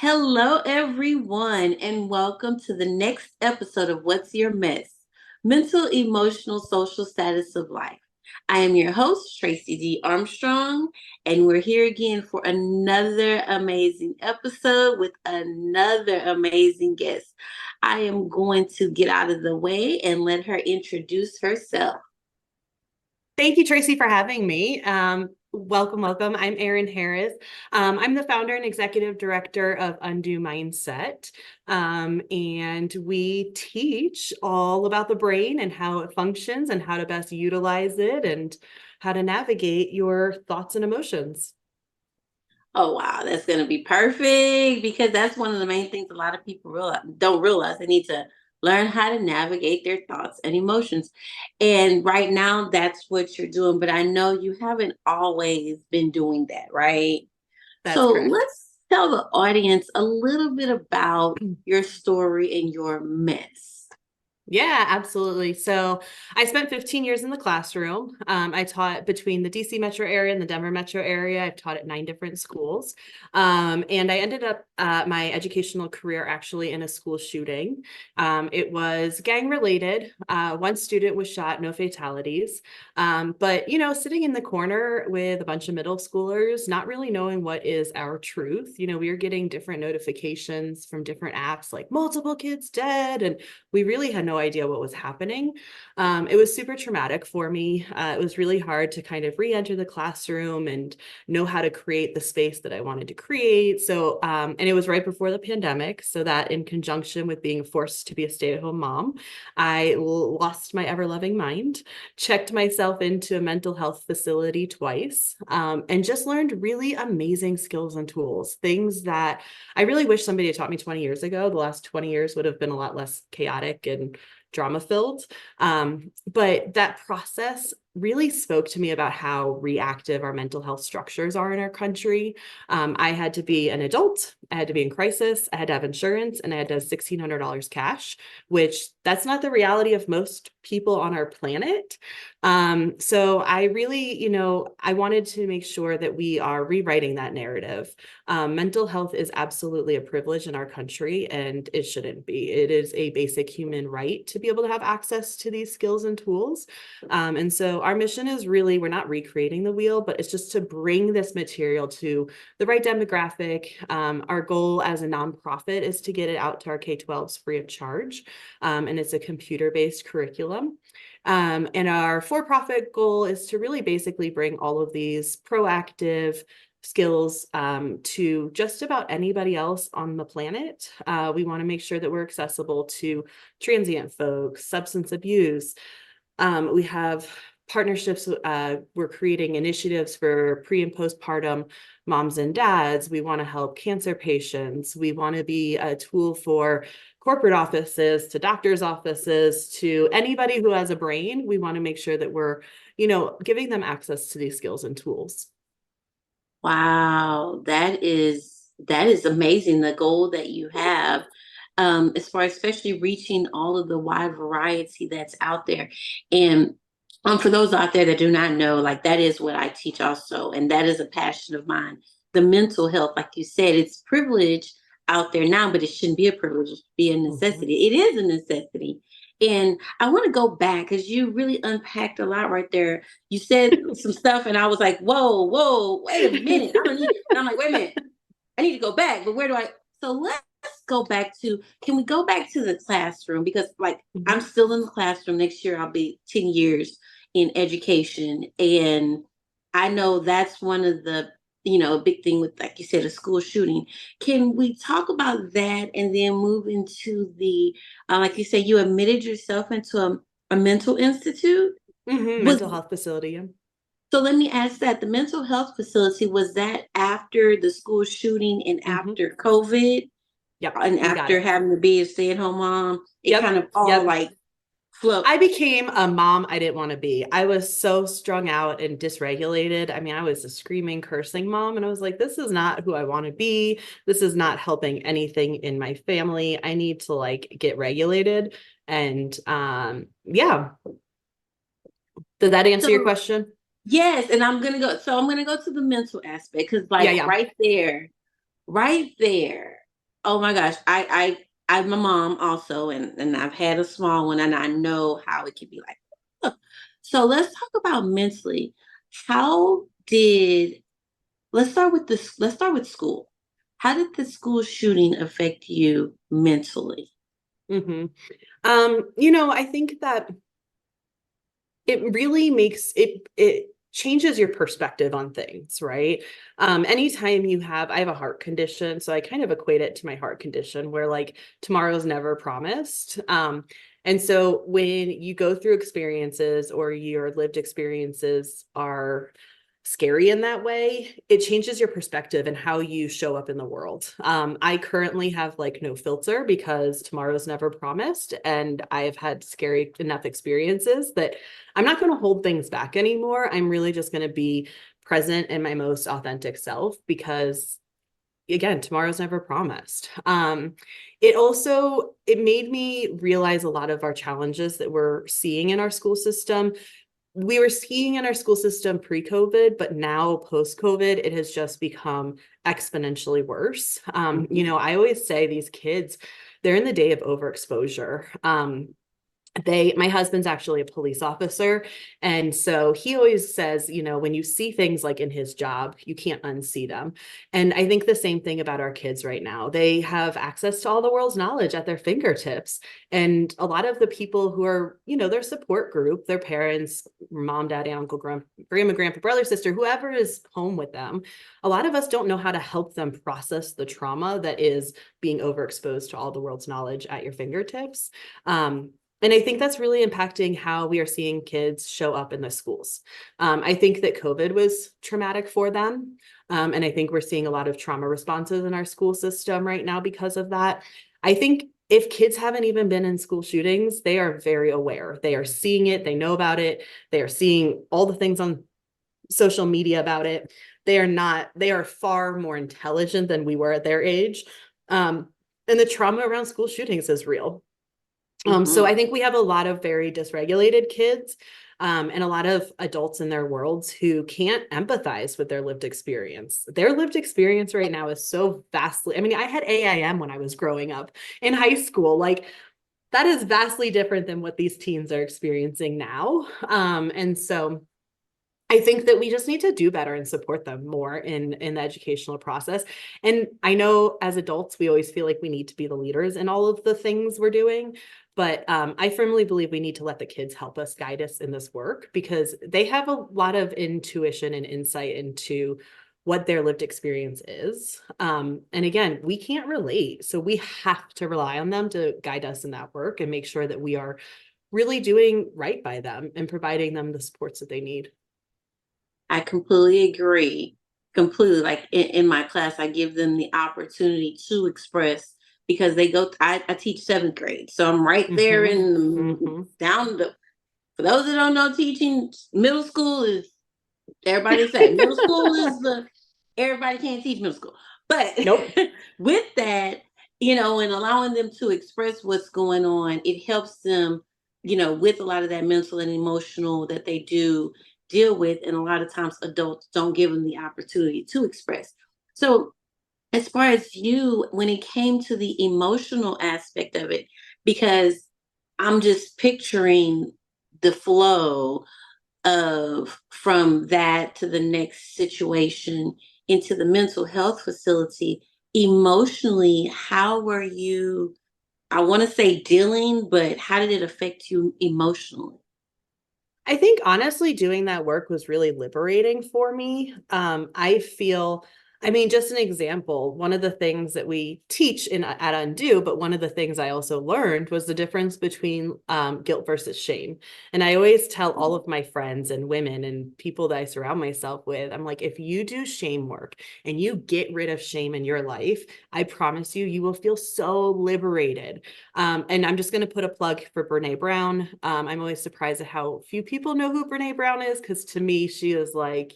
Hello, everyone, and welcome to the next episode of What's Your Mess? Mental, Emotional, Social Status of Life. I am your host, Tracey D. Armstrong, and we're here again for another amazing episode with another amazing guest. I am going to get out of the way and let her introduce herself. Thank you, Tracey, for having me. Welcome. I'm Erin Harris. I'm the founder and executive director of Undo Mindset. And we teach all about the brain and how it functions and how to best utilize it and how to navigate your thoughts and emotions. Oh wow, that's gonna be perfect because that's one of the main things a lot of people don't realize. They need to learn how to navigate their thoughts and emotions. And right now, that's what you're doing. But I know you haven't always been doing that, right? That's So correct. let's tell the audience a little bit about your story and your mess. Yeah, absolutely. So I spent 15 years in the classroom. I taught between the DC metro area and the Denver metro area. I've taught at 9 different schools. And I ended up my educational career actually in a school shooting. It was gang related. One student was shot, no fatalities. But, sitting in the corner with a bunch of middle schoolers, not really knowing what is our truth. We were getting different notifications from different apps like multiple kids dead. And we really had no idea what was happening. It was super traumatic for me. It was really hard to kind of re-enter the classroom and know how to create the space that I wanted to create. So, and it was right before the pandemic. So that in conjunction with being forced to be a stay-at-home mom, I lost my ever-loving mind, checked myself into a mental health facility twice, and just learned really amazing skills and tools, things that I really wish somebody had taught me 20 years ago. The last 20 years would have been a lot less chaotic and drama filled. But that process really spoke to me about how reactive our mental health structures are in our country. I had to be an adult, I had to be in crisis, I had to have insurance, and I had to have $1,600 cash, which that's not the reality of most people on our planet. So I really, I wanted to make sure that we are rewriting that narrative. Mental health is absolutely a privilege in our country, and it shouldn't be. It is a basic human right to be able to have access to these skills and tools. And so our mission is really, we're not recreating the wheel, but it's just to bring this material to the right demographic. Our goal as a nonprofit is to get it out to our K-12s free of charge. And it's a computer-based curriculum. And our for-profit goal is to really basically bring all of these proactive skills to just about anybody else on the planet. We want to make sure that we're accessible to transient folks, substance abuse. We have partnerships. We're creating initiatives for pre and postpartum moms and dads. We want to help cancer patients. We want to be a tool for corporate offices, to doctors' offices, to anybody who has a brain. We want to make sure that we're, giving them access to these skills and tools. Wow, that is amazing. The goal that you have, as far as especially reaching all of the wide variety that's out there. And for those out there that do not know, like that is what I teach also, and that is a passion of mine. The mental health, like you said, it's privilege out there now, but it shouldn't be a privilege, it should be a Mhm. necessity. It is a necessity. And I want to go back because you really unpacked a lot right there. You said some stuff, and I was like, whoa, wait a minute. I don't need, and I'm like, wait a minute, I need to go back, but where do I? So let's go back to, can we go back to the classroom? Because, like, I'm Mhm. still in the classroom. Next year, I'll be 10 years in education. And I know that's one of the, a big thing with, like you said, a school shooting. Can we talk about that and then move into the, like you said, you admitted yourself into a mental institute? Was Mental health facility. Yeah. so let me ask that the mental health facility, was that after the school shooting and Mhm. after COVID Yep. and You got after it. having to be a stay-at-home mom? It kind Yep. of all Yep. like flow. I became a mom I didn't want to be. I was so strung out and dysregulated. I mean, I was a screaming, cursing mom, and I was like, this is not who I want to be. This is not helping anything in my family. I need to like get regulated. And yeah. Did that answer your So question? yes, and I'm gonna go to the mental aspect because Yeah, like yeah. right there, Oh my gosh. I'm a mom also, and I've had a small one, and I know how it can be like. Huh. So let's talk about mentally. How did let's start with this. Let's start with school. How did the school shooting affect you mentally? hmm I think that it really it changes your perspective on things, right? Anytime I have a heart condition, so I kind of equate it to my heart condition where like tomorrow's never promised. And so when you go through experiences or your lived experiences are scary in that way, it changes your perspective and how you show up in the world. I currently have like no filter because tomorrow's never promised. And I've had scary enough experiences that I'm not going to hold things back anymore. I'm really just going to be present in my most authentic self because again, tomorrow's never promised. It made me realize a lot of our challenges that we're seeing in our school system we were seeing in our school system pre-COVID, but now post-COVID, it has just become exponentially worse. Mhm. I always say these kids, they're in the day of overexposure. My husband's actually a police officer, and so he always says, when you see things like in his job, you can't unsee them. And I think the same thing about our kids right now. They have access to all the world's knowledge at their fingertips, and a lot of the people who are, their support group, their parents, mom, dad, aunt, uncle, grandma, brother, sister, whoever is home with them, a lot of us don't know how to help them process the trauma that is being overexposed to all the world's knowledge at your fingertips. And I think that's really impacting how we are seeing kids show up in the schools. I think that COVID was traumatic for them. And I think we're seeing a lot of trauma responses in our school system right now because of that. I think if kids haven't even been in school shootings, they are very aware. They are seeing it, they know about it, they are seeing all the things on social media about it. They are far more intelligent than we were at their age. And the trauma around school shootings is real. So Mhm. I think we have a lot of very dysregulated kids and a lot of adults in their worlds who can't empathize with their lived experience. Their lived experience right now is so vastly, I mean, I had AIM when I was growing up in high school. Like that is vastly different than what these teens are experiencing now. And so I think that we just need to do better and support them more in the educational process. And I know as adults, we always feel like we need to be the leaders in all of the things we're doing. But I firmly believe we need to let the kids help us guide us in this work because they have a lot of intuition and insight into what their lived experience is. And again, we can't relate. So we have to rely on them to guide us in that work and make sure that we are really doing right by them and providing them the supports that they need. I completely agree. Completely. Like in my class, I give them the opportunity to express because I teach seventh grade. So I'm right there hmm in hmm down the, for those that don't know, teaching middle school is, everybody say middle school is everybody can't teach middle school. But Nope. with that, and allowing them to express what's going on, it helps them, with a lot of that mental and emotional that they do deal with. And a lot of times adults don't give them the opportunity to express. So, as far as you, when it came to the emotional aspect of it, because I'm just picturing the flow of from that to the next situation into the mental health facility emotionally, how were you, I want to say dealing, but how did it affect you emotionally? I think honestly, doing that work was really liberating for me. I mean, just an example, one of the things that we teach at Undo, but one of the things I also learned was the difference between guilt versus shame. And I always tell all of my friends and women and people that I surround myself with, I'm like, if you do shame work and you get rid of shame in your life, I promise you, you will feel so liberated. And I'm just going to put a plug for Brene Brown. I'm always surprised at how few people know who Brene Brown is, because to me, she is like,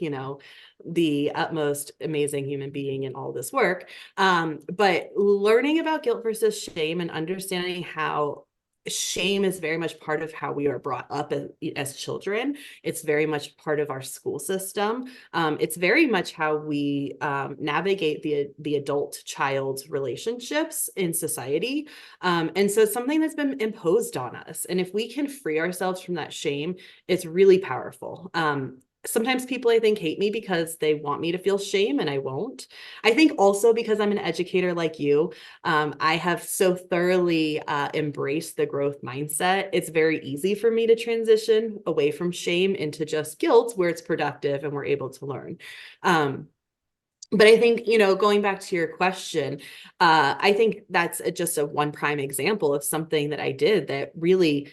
the utmost amazing human being in all this work. But learning about guilt versus shame and understanding how shame is very much part of how we are brought up as children. It's very much part of our school system. It's very much how we navigate the adult-child relationships in society. And so it's something that's been imposed on us. And if we can free ourselves from that shame, it's really powerful. Sometimes people, I think, hate me because they want me to feel shame and I won't. I think also because I'm an educator like you, I have so thoroughly embraced the growth mindset. It's very easy for me to transition away from shame into just guilt where it's productive and we're able to learn. But I think, going back to your question, I think that's just a one prime example of something that I did that really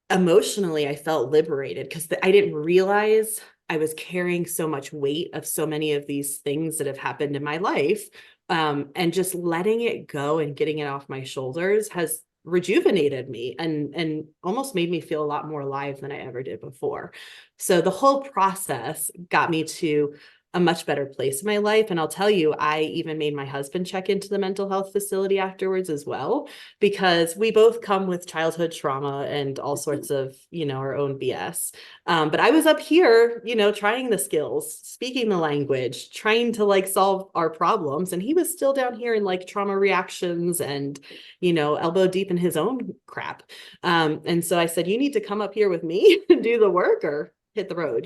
emotionally I felt liberated because I didn't realize I was carrying so much weight of so many of these things that have happened in my life. And just letting it go and getting it off my shoulders has rejuvenated me and almost made me feel a lot more alive than I ever did before. So the whole process got me to a much better place in my life. And I'll tell you, I even made my husband check into the mental health facility afterwards as well, because we both come with childhood trauma and all sorts of, our own BS. But I was up here, trying the skills, speaking the language, trying to like solve our problems. And he was still down here in like trauma reactions and, elbow deep in his own crap. And so I said, you need to come up here with me and do the work or hit the road,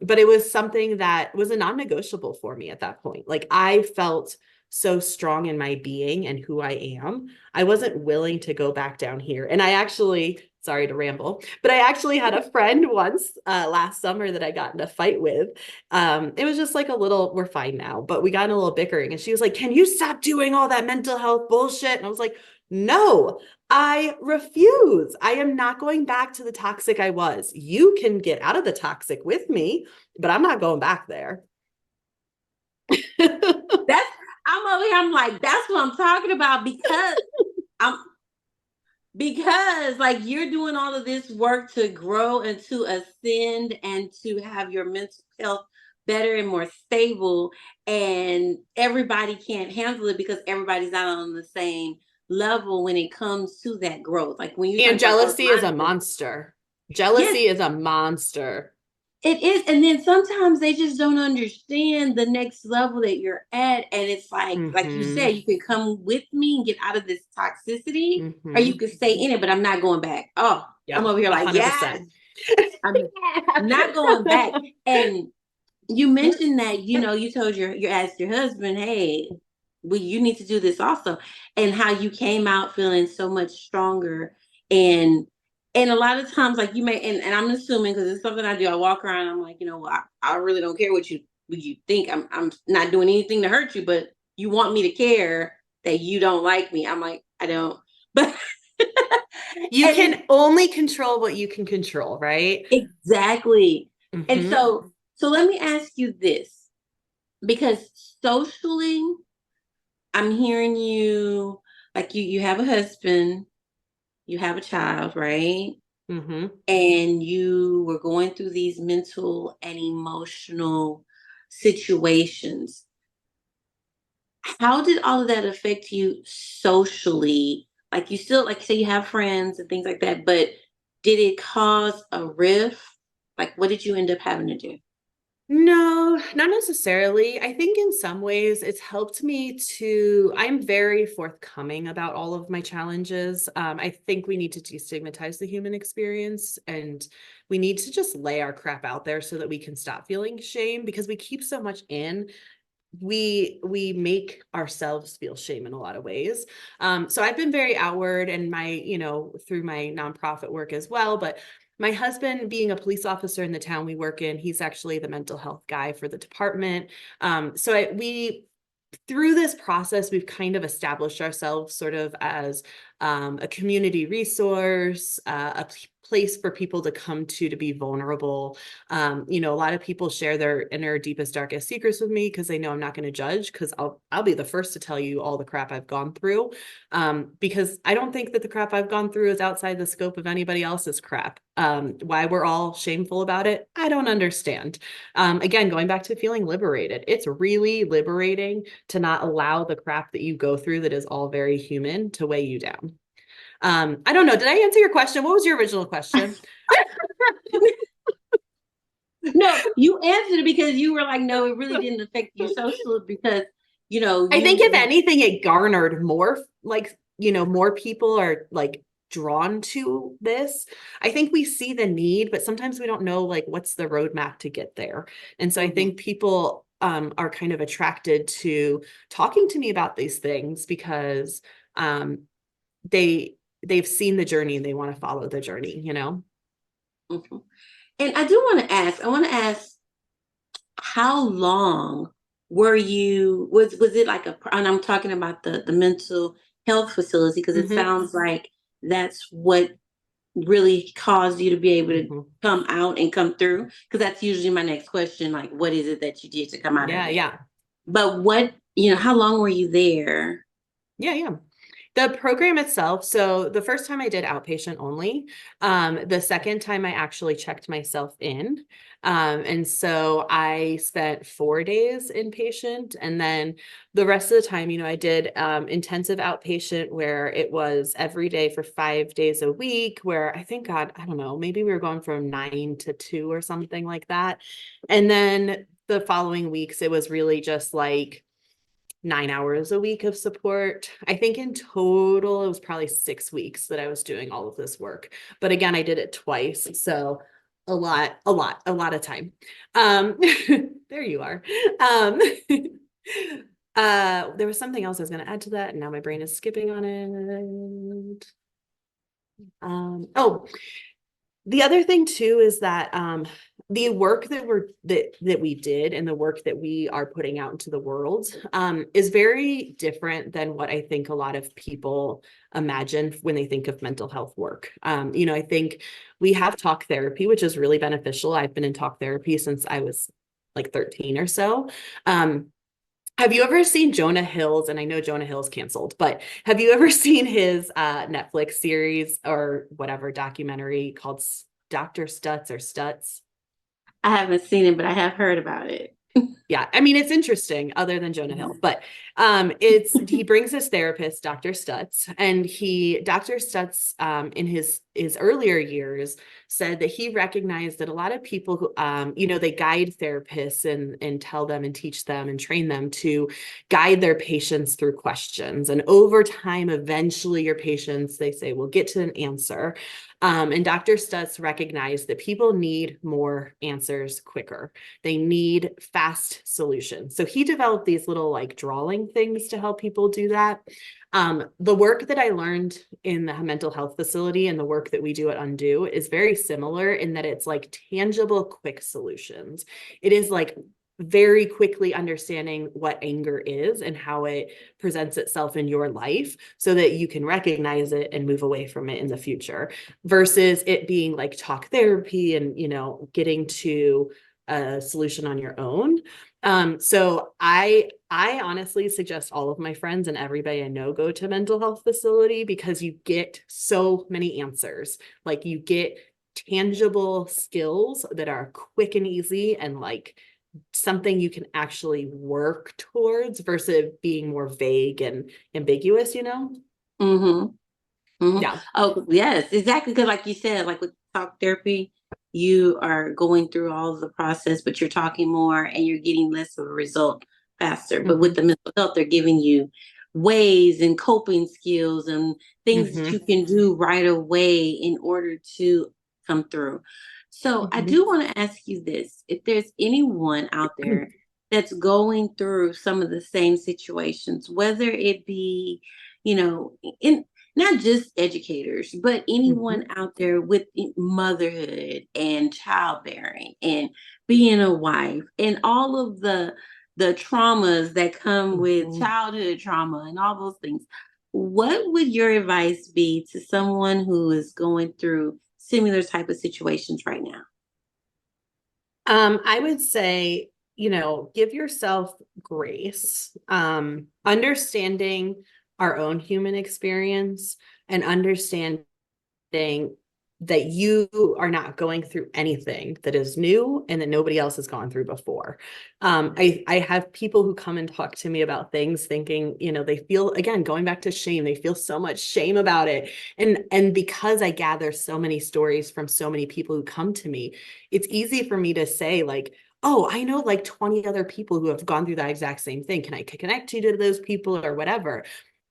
but it was something that was a non-negotiable for me at that point. Like I felt so strong in my being and who I am. I wasn't willing to go back down here. And I actually, sorry to ramble, but I actually had a friend once last summer that I got in a fight with. It was just like we're fine now, but we got in a little bickering and she was like, can you stop doing all that mental health bullshit? And I was like, no, I refuse. I am not going back to the toxic I was. You can get out of the toxic with me, but I'm not going back there. That's I'm over here. I'm like, that's what I'm talking about I'm because like you're doing all of this work to grow and to ascend and to have your mental health better and more stable, and everybody can't handle it because everybody's not on the same level when it comes to that growth. Like when you talk And about growth jealousy is a mindset, monster. yes, Jealousy is a monster. it is. And then sometimes they just don't understand the next level that you're at. And it's like you Mm-hmm. said, you can come with me and get out of this toxicity, or you Mm-hmm. could stay in it, but I'm not going back. Oh, I'm Yep. over here like, yes, 100%. I'm not going back. And you mentioned that, you told you asked your husband, hey, well, you need to do this also. And how you came out feeling so much stronger. And a lot of times, like you may, and I'm assuming because it's something I do, I walk around, I'm like, well, I really don't care what you think. I'm not doing anything to hurt you, but you want me to care that you don't like me. I'm like, I don't. But You and can only control what you can control, right? exactly. And Mm-hmm. so let me ask you this, because socially, I'm hearing you like you have a husband, you have a child, right? Mm-hmm. And you were going through these mental and emotional situations. How did all of that affect you socially? Like you still like say you have friends and things like that, but did it cause a rift? Like what did you end up having to do? No, not necessarily. I think in some ways it's helped me I'm very forthcoming about all of my challenges. I think we need to destigmatize the human experience and we need to just lay our crap out there so that we can stop feeling shame because we keep so much in. We make ourselves feel shame in a lot of ways. So I've been very outward and through my nonprofit work as well, but my husband being a police officer in the town we work in, he's actually the mental health guy for the department. We through this process, we've kind of established ourselves sort of as a community resource, place for people to come to be vulnerable. A lot of people share their inner, deepest, darkest secrets with me because they know I'm not going to judge because I'll be the first to tell you all the crap I've gone through because I don't think that the crap I've gone through is outside the scope of anybody else's crap. Why we're all shameful about it, I don't understand. Again, going back to feeling liberated, it's really liberating to not allow the crap that you go through that is all very human to weigh you down. I don't know. Did I answer your question? What was your original question? No, you answered it because you were like, no, it really didn't affect you socially because, I think if you anything, it garnered more, like, more people are like drawn to this. I think we see the need, but sometimes we don't know like what's the roadmap to get there. And so I Mhm. think people are kind of attracted to talking to me about these things because um, they they've seen the journey and they want to follow the journey, Mhm. And I want to ask, how long was it like and I'm talking about the mental health facility because it hmm sounds like that's what really caused you to be able to hmm come out and come through because that's usually my next question, like what is it that you did to come out of Yeah, it? yeah. But how long were you there? Yeah, yeah. The program itself, so the first time I did outpatient only, the second time I actually checked myself in. And so I spent 4 days inpatient. And then the rest of the time, I did intensive outpatient where it was every day for 5 days a week, where I think, God, I don't know, maybe we were going from 9 to 2 or something like that. And then the following weeks, it was really just like 9 hours a week of support. I think in total, it was probably 6 weeks that I was doing all of this work. But again, I did it twice. So a lot of time. Um, there you are. Um, there was something else I was going to add to that, and now my brain is skipping on it. Oh, the other thing too is that the work that we did and the work that we are putting out into the world is very different than what I think a lot of people imagine when they think of mental health work. I think we have talk therapy, which is really beneficial. I've been in talk therapy since I was like 13 or so. Um, have you ever seen Jonah Hill's? And I know Jonah Hill's canceled, but have you ever seen his Netflix series or whatever documentary called Dr. Stutz or Stutz? I haven't seen it, but I have heard about it. Yeah, I mean it's interesting other than Jonah Hill, but it's he brings his therapist, Dr. Stutz, and Dr. Stutz in his earlier years said that he recognized that a lot of people who they guide therapists and tell them and teach them and train them to guide their patients through questions. And over time, eventually your patients, they say, will get to an answer. And Dr. Stutz recognized that people need more answers quicker. They need fast solutions. So he developed these little like drawing things to help people do that. The work that I learned in the mental health facility and the work that we do at Undo is very similar in that it's like tangible, quick solutions. It is like very quickly understanding what anger is and how it presents itself in your life so that you can recognize it and move away from it in the future versus it being like talk therapy and getting to a solution on your own. So I honestly suggest all of my friends and everybody I know go to mental health facility because you get so many answers. Like you get tangible skills that are quick and easy and like something you can actually work towards versus being more vague and ambiguous. Mm-hmm. Hmm. Yeah. Oh, yes, exactly. Because, like you said, like with talk therapy, you are going through all of the process, but you're talking more and you're getting less of a result faster. But with hmm the mental health, they're giving you ways and coping skills and things that you hmm can do right away in order to come through. So, I hmm do want to ask you this: if there's anyone out there that's going through some of the same situations, whether it be, in not just educators, but anyone hmm out there with motherhood and childbearing and being a wife and all of the traumas that come with hmm childhood trauma and all those things. What would your advice be to someone who is going through similar type of situations right now? I would say, give yourself grace, understanding our own human experience and understanding that you are not going through anything that is new and that nobody else has gone through before. I have people who come and talk to me about things thinking, they feel, again, going back to shame, they feel so much shame about it. And because I gather so many stories from so many people who come to me, it's easy for me to say, like, oh, I know like 20 other people who have gone through that exact same thing. Can I connect you to those people or whatever?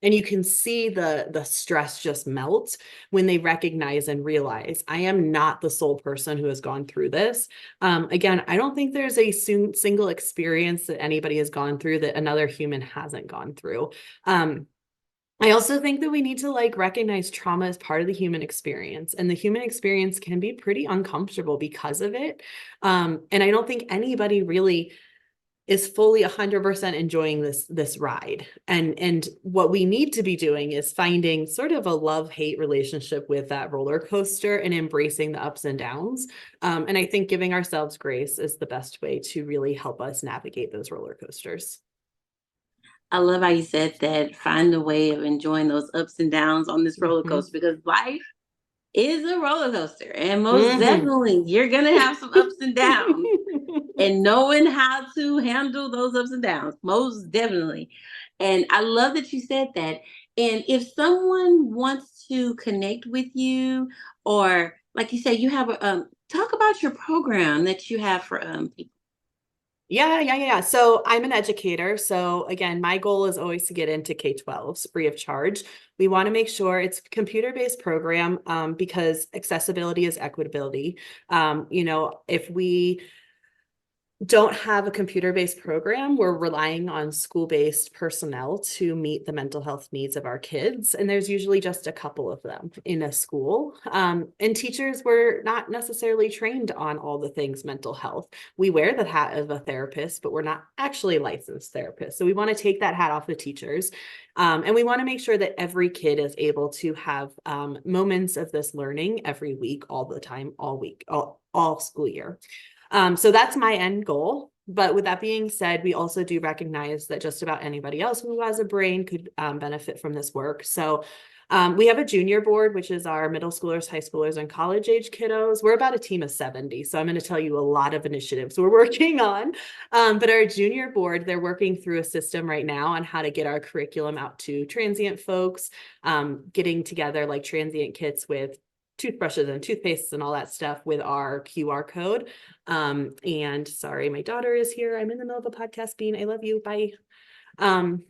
And you can see the stress just melt when they recognize and realize I am not the sole person who has gone through this. Again, I don't think there's a single experience that anybody has gone through that another human hasn't gone through. I also think that we need to like recognize trauma as part of the human experience, and the human experience can be pretty uncomfortable because of it. And I don't think anybody really is fully 100% enjoying this ride. And what we need to be doing is finding sort of a love-hate relationship with that roller coaster and embracing the ups and downs. And I think giving ourselves grace is the best way to really help us navigate those roller coasters. I love how you said that. Find a way of enjoying those ups and downs on this roller Mhm. coaster, because life is a roller coaster, and most Mhm. definitely you're gonna have some ups and downs. And knowing how to handle those ups and downs, most definitely. And I love that you said that. And if someone wants to connect with you, or like you said, you have a talk about your program that you have for people. Yeah. So I'm an educator. So again, my goal is always to get into K-12s free of charge. We want to make sure it's a computer-based program, because accessibility is equitability. If we don't have a computer-based program, we're relying on school-based personnel to meet the mental health needs of our kids. And there's usually just a couple of them in a school. And teachers were not necessarily trained on all the things mental health. We wear the hat of a therapist, but we're not actually licensed therapists. So we want to take that hat off the teachers. And we want to make sure that every kid is able to have moments of this learning every week, all the time, all week, all school year. So that's my end goal. But with that being said, we also do recognize that just about anybody else who has a brain could benefit from this work. So we have a junior board, which is our middle schoolers, high schoolers, and college age kiddos. We're about a team of 70. So I'm going to tell you a lot of initiatives we're working on. But our junior board, they're working through a system right now on how to get our curriculum out to transient folks, getting together like transient kits with toothbrushes and toothpastes and all that stuff with our QR code. And sorry, my daughter is here. I'm in the middle of a podcast, Bean. I love you. Bye. Um,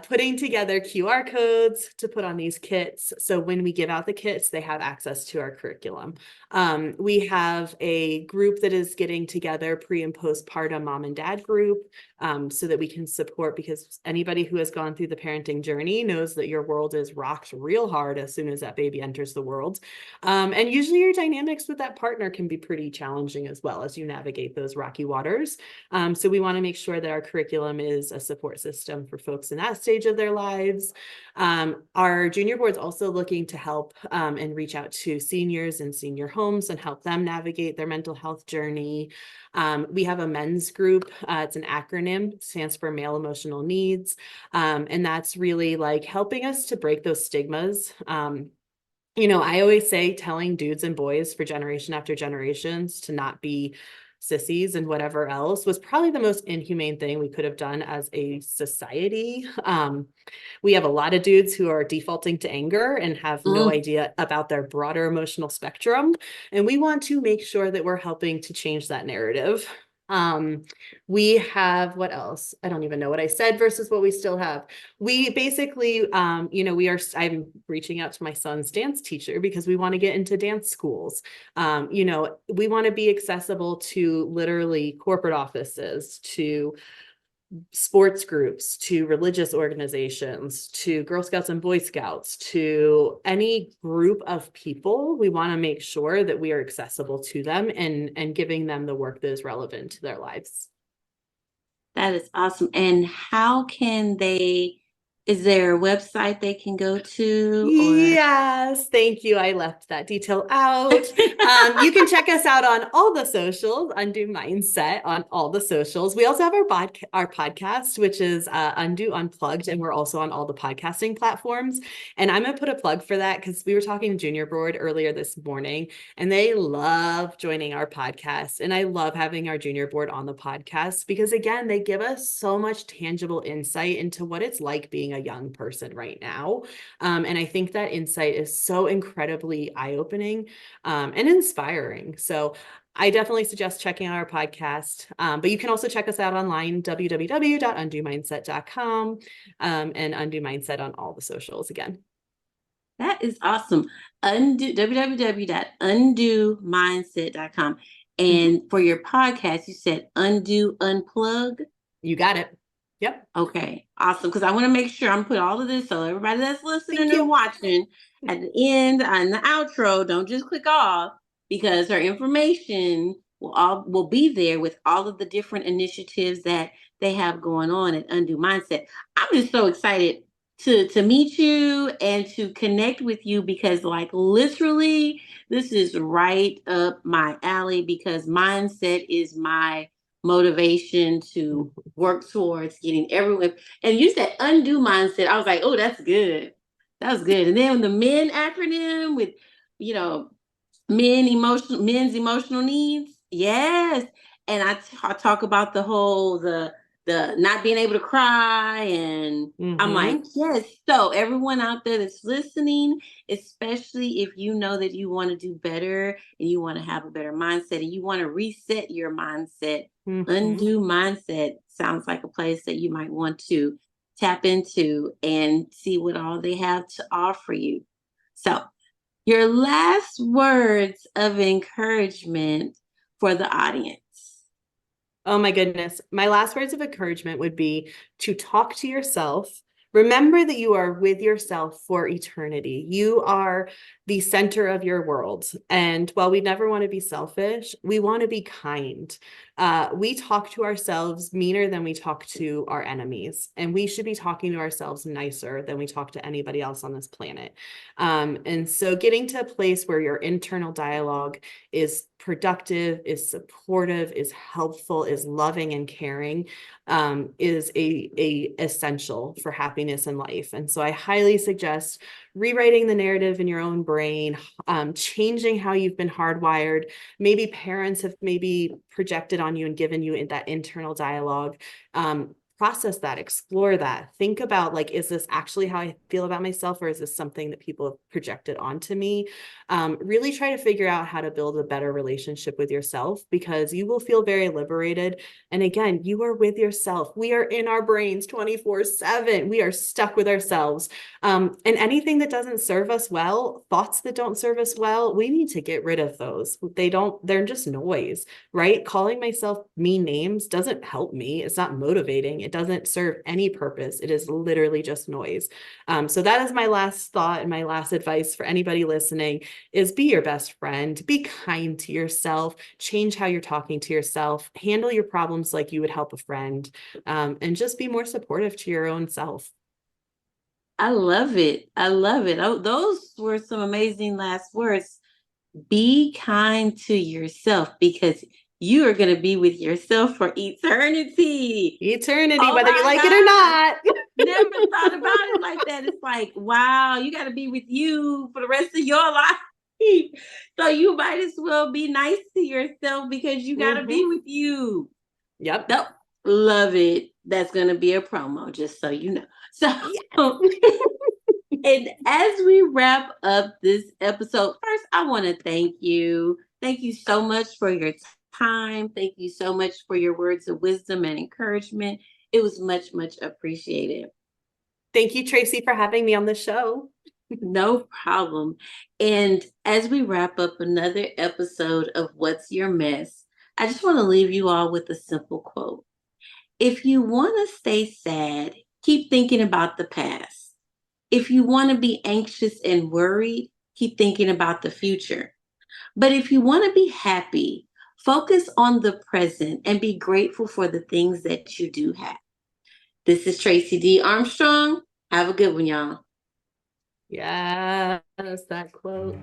putting together QR codes to put on these kits. So when we give out the kits, they have access to our curriculum. We have a group that is getting together, pre and postpartum mom and dad group, so that we can support, because anybody who has gone through the parenting journey knows that your world is rocked real hard as soon as that baby enters the world. And usually your dynamics with that partner can be pretty challenging as well as you navigate those rocky waters. So we want to make sure that our curriculum is a support system for folks in that stage of their lives. Our junior board is also looking to help and reach out to seniors in senior homes and help them navigate their mental health journey. We have a MENS group. It's an acronym, it stands for male emotional needs. And that's really like helping us to break those stigmas. I always say telling dudes and boys for generation after generations to not be sissies and whatever else was probably the most inhumane thing we could have done as a society. We have a lot of dudes who are defaulting to anger and have no Mm. idea about their broader emotional spectrum. And we want to make sure that we're helping to change that narrative. We have, what else? I don't even know what I said versus what we still have. We basically, I'm reaching out to my son's dance teacher because we want to get into dance schools. We want to be accessible to literally corporate offices, to sports groups, to religious organizations, to Girl Scouts and Boy Scouts, to any group of people. We want to make sure that we are accessible to them and giving them the work that is relevant to their lives. That is awesome. And how can they Is there a website they can go to or? Yes, thank you. I left that detail out. You can check us out on all the socials, Undo Mindset on all the socials. We also have our podcast, which is Undo Unplugged, and we're also on all the podcasting platforms. And I'm going to put a plug for that because we were talking to Junior Board earlier this morning, and they love joining our podcast. And I love having our Junior Board on the podcast because, again, they give us so much tangible insight into what it's like being a young person right now. And I think that insight is so incredibly eye-opening and inspiring. So I definitely suggest checking out our podcast. But you can also check us out online, www.undomindset.com, and Undo Mindset on all the socials again. That is awesome. www.undomindset.com. And for your podcast, you said Undo Unplug. You got it. Yep. Okay, awesome. Because I want to make sure I'm put all of this so everybody that's listening Thank and you. watching at the end and the outro, don't just click off because her information will be there with all of the different initiatives that they have going on at Undo Mindset. I'm just so excited to meet you and to connect with you because like literally this is right up my alley because mindset is my motivation to work towards getting everyone. And you said undo mindset. I was like, oh, that's good. That was good. And then the men acronym with, you know, men's emotional needs. Yes. And I talk about the not being able to cry and I'm like, yes. So everyone out there that's listening, especially if you know that you want to do better and you want to have a better mindset and you want to reset your mindset, Undo Mindset sounds like a place that you might want to tap into and see what all they have to offer you. So your last words of encouragement for the audience. Oh my goodness. My last words of encouragement would be to talk to yourself. Remember that you are with yourself for eternity. You are the center of your world. And while we never want to be selfish, we want to be kind. We talk to ourselves meaner than we talk to our enemies. And we should be talking to ourselves nicer than we talk to anybody else on this planet. And so getting to a place where your internal dialogue is productive, is supportive, is helpful, is loving and caring, is a essential for happiness in life. And so I highly suggest rewriting the narrative in your own brain, changing how you've been hardwired. Maybe parents have maybe projected on you and given you that internal dialogue. Process that, explore that, think about like, is this actually how I feel about myself, or is this something that people have projected onto me? Really try to figure out how to build a better relationship with yourself because you will feel very liberated. And again, you are with yourself. We are in our brains 24/7. We are stuck with ourselves. And anything that doesn't serve us well, thoughts that don't serve us well, we need to get rid of those. They're just noise, right? Calling myself mean names doesn't help me. It's not motivating. It doesn't serve any purpose. It is literally just noise. So that is my last thought and my last advice for anybody listening is be your best friend, be kind to yourself, change how you're talking to yourself, handle your problems like you would help a friend, and just be more supportive to your own self. I love it. I love it. Oh, those were some amazing last words. Be kind to yourself because you are going to be with yourself for eternity. Eternity, Oh whether you my like it or God. not. Never thought about it like that. It's like, wow, you got to be with you for the rest of your life. So you might as well be nice to yourself because you got to be with you. Yep. Nope. Love it. That's going to be a promo, just so you know. So, and as we wrap up this episode, first, I want to thank you. Thank you so much for your time. Thank you so much for your words of wisdom and encouragement. It was much, much appreciated. Thank you, Tracey, for having me on the show. No problem. And as we wrap up another episode of What's Your Mess, I just want to leave you all with a simple quote. If you want to stay sad, keep thinking about the past. If you want to be anxious and worried, keep thinking about the future. But if you want to be happy, focus on the present and be grateful for the things that you do have. This is Tracey D. Armstrong. Have a good one, y'all. Yes, that quote.